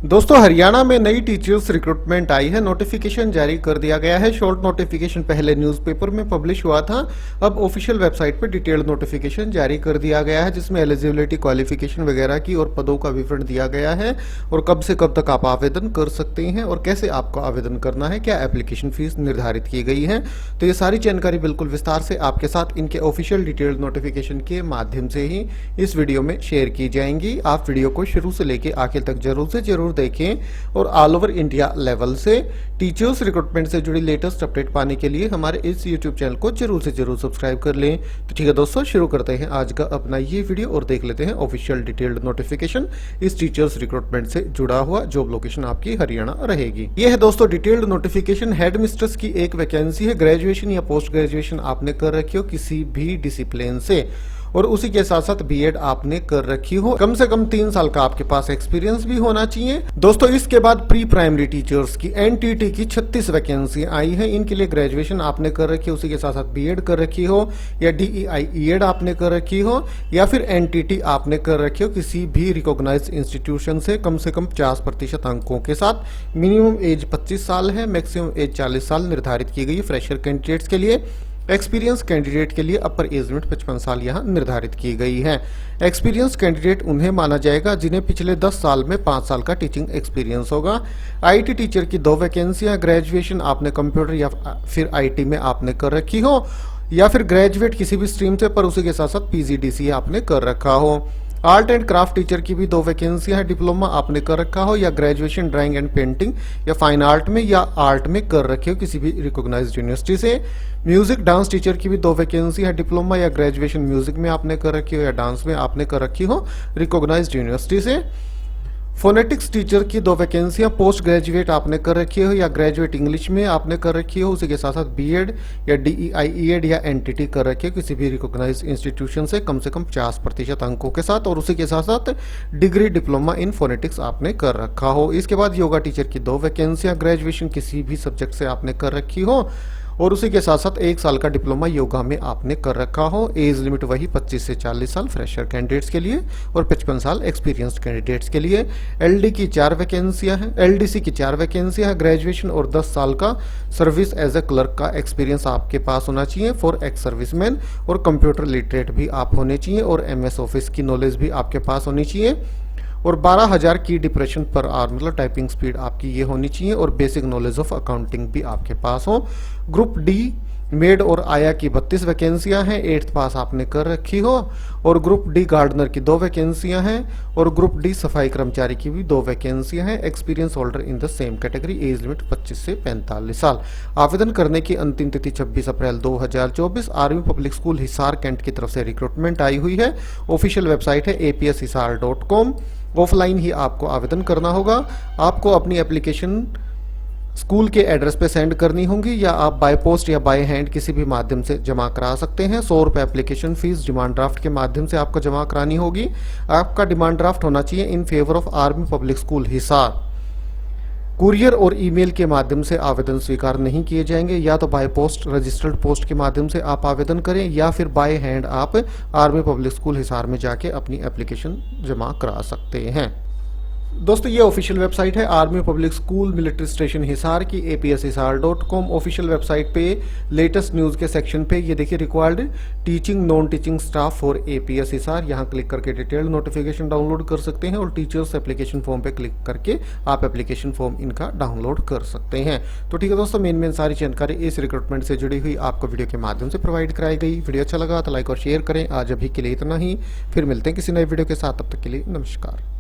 दोस्तों हरियाणा में नई टीचर्स रिक्रूटमेंट आई है। नोटिफिकेशन जारी कर दिया गया है। शॉर्ट नोटिफिकेशन पहले न्यूज़पेपर में पब्लिश हुआ था, अब ऑफिशियल वेबसाइट पर डिटेल्ड नोटिफिकेशन जारी कर दिया गया है, जिसमें एलिजिबिलिटी, क्वालिफिकेशन वगैरह की और पदों का विवरण दिया गया है और कब से कब तक आप आवेदन कर सकते हैं और कैसे आपको आवेदन करना है, क्या एप्लीकेशन फीस निर्धारित की गई है। तो ये सारी जानकारी बिल्कुल विस्तार से आपके साथ इनके ऑफिशियल डिटेल्ड नोटिफिकेशन के माध्यम से ही इस वीडियो में शेयर की जाएंगी। आप वीडियो को शुरू से लेकर आखिर तक जरूर से जरूर देखें और ऑल ओवर इंडिया लेवल से टीचर्स रिक्रूटमेंट से जुड़ी लेटेस्ट अपडेट पाने के लिए हमारे इस यूट्यूब चैनल को जरूर से जरूर सब्सक्राइब कर लें। तो ठीक है दोस्तों, शुरू करते हैं आज का अपना ये वीडियो और देख लेते हैं ऑफिशियल डिटेल्ड नोटिफिकेशन इस टीचर्स रिक्रूटमेंट से जुड़ा हुआ। जॉब लोकेशन आपकी हरियाणा रहेगी। यह है दोस्तों डिटेल्ड नोटिफिकेशन। हेड मिस्ट्रेस की एक वैकेंसी है। ग्रेजुएशन या पोस्ट ग्रेजुएशन आपने कर रखी हो किसी भी डिसिप्लिन से और उसी के साथ साथ बीएड आपने कर रखी हो, कम से कम 3 साल का आपके पास एक्सपीरियंस भी होना चाहिए। दोस्तों इसके बाद प्री प्राइमरी टीचर्स की एनटीटी की 36 वैकेंसी आई है। इनके लिए ग्रेजुएशन आपने कर रखी हो, उसी के साथ साथ बीएड कर रखी हो या DEIED आपने कर रखी हो या फिर एनटीटी आपने कर रखी हो किसी भी रिकॉग्नाइज्ड इंस्टीट्यूशन से कम 50% अंकों के साथ। मिनिमम एज 25 साल है, मैक्सिमम एज 40 साल निर्धारित की गई है फ्रेशर कैंडिडेट्स के लिए। एक्सपीरियंस कैंडिडेट के लिए अपर एज लिमिट 55 साल यहां निर्धारित की गई है। एक्सपीरियंस कैंडिडेट उन्हें माना जाएगा जिन्हें पिछले 10 साल में 5 साल का टीचिंग एक्सपीरियंस होगा। आईटी टीचर की 2 वैकेंसियां। ग्रेजुएशन आपने कंप्यूटर या फिर आईटी में आपने कर रखी हो या फिर ग्रेजुएट किसी भी स्ट्रीम से पर उसी के साथ साथ PGDCA आपने कर रखा हो। आर्ट एंड क्राफ्ट टीचर की भी 2 वैकेंसियां हैं। डिप्लोमा आपने कर रखा हो या ग्रेजुएशन ड्राइंग एंड पेंटिंग या फाइन आर्ट में या आर्ट में कर रखे हो किसी भी रिकॉग्नाइज्ड यूनिवर्सिटी से। म्यूजिक डांस टीचर की भी 2 वैकेंसी है। डिप्लोमा या ग्रेजुएशन म्यूजिक में आपने कर रखी हो या डांस में आपने कर रखी हो रिकॉग्नाइज्ड यूनिवर्सिटी से। फोनेटिक्स टीचर की 2 वैकेंसियां। पोस्ट ग्रेजुएट आपने कर रखी हो या ग्रेजुएट इंग्लिश में आपने कर रखी हो, उसी के साथ साथ बीएड या DEIED या एनटीटी कर रखी हो किसी भी रिकॉग्नाइज्ड इंस्टीट्यूशन से कम 50% अंकों के साथ और उसी के साथ साथ डिग्री डिप्लोमा इन फोनेटिक्स आपने कर रखा हो। इसके बाद योगा टीचर की 2 वैकेंसियां। ग्रेजुएशन किसी भी सब्जेक्ट से आपने कर रखी हो और उसी के साथ साथ 1 साल का डिप्लोमा योगा में आपने कर रखा हो। एज लिमिट वही 25 से 40 साल फ्रेशर कैंडिडेट्स के लिए और 55 साल एक्सपीरियंस्ड कैंडिडेट्स के लिए। एलडी की 4 वैकेंसियां हैं। एलडीसी की 4 वैकेंसियां हैं। ग्रेजुएशन और 10 साल का सर्विस एज ए क्लर्क का एक्सपीरियंस आपके पास होना चाहिए फॉर एक्स सर्विसमैन और कंप्यूटर लिटरेट भी आप होने चाहिए और MS ऑफिस की नॉलेज भी आपके पास होनी चाहिए और 12,000 की डिप्रेशन पर आवर मतलब टाइपिंग स्पीड आपकी ये होनी चाहिए और बेसिक नॉलेज ऑफ अकाउंटिंग भी आपके पास हो। ग्रुप डी मेड और आया की 32 वैकेंसियां हैं। 8th पास आपने कर रखी हो और ग्रुप डी गार्डनर की 2 वैकेंसियां हैं और ग्रुप डी सफाई कर्मचारी की भी 2 वैकेंसियां हैं। Experience holder in the same category. Age limit 25 से 45 साल। आवेदन करने की अंतिम तिथि 26 April 2024। Army public school Hisar Cantt की तरफ से रिक्रूटमेंट आई हुई है। ऑफिशियल वेबसाइट है APShisar.com। ऑफलाइन ही आपको आवेदन करना होगा। आपको अपनी एप्लीकेशन स्कूल के एड्रेस पे सेंड करनी होगी या आप बाय पोस्ट या बाय हैंड किसी भी माध्यम से जमा करा सकते हैं। 100 रुपये एप्लीकेशन फीस डिमांड ड्राफ्ट के माध्यम से आपको जमा करानी होगी। आपका डिमांड ड्राफ्ट होना चाहिए in favour of army public school Hisar. Courier और ईमेल के माध्यम से आवेदन स्वीकार नहीं किए जाएंगे। या तो बाय पोस्ट रजिस्टर्ड पोस्ट के माध्यम से आप आवेदन करें या फिर बाय हैंड आप आर्मी पब्लिक स्कूल हिसार में जाके अपनी एप्लीकेशन जमा करा सकते हैं। दोस्तों ये ऑफिशियल वेबसाइट है army public school military station Hisar की APShisar.com। ऑफिशियल वेबसाइट पे लेटेस्ट न्यूज़ के सेक्शन पे ये देखिए required teaching non teaching staff for APS Hisar. यहाँ क्लिक करके डिटेल्ड नोटिफिकेशन डाउनलोड कर सकते हैं और टीचर्स एप्लीकेशन फॉर्म पे क्लिक करके आप एप्लीकेशन फॉर्म इनका डाउनलोड कर सकते हैं। तो ठीक है दोस्तों, मेन सारी जानकारी इस रिक्रूटमेंट से जुड़ी हुई आपको वीडियो के माध्यम से प्रोवाइड कराई गई। वीडियो अच्छा लगा तो लाइक और शेयर करें। आज अभी के लिए इतना ही, फिर मिलते हैं किसी नए वीडियो के साथ। तब तक के लिए नमस्कार।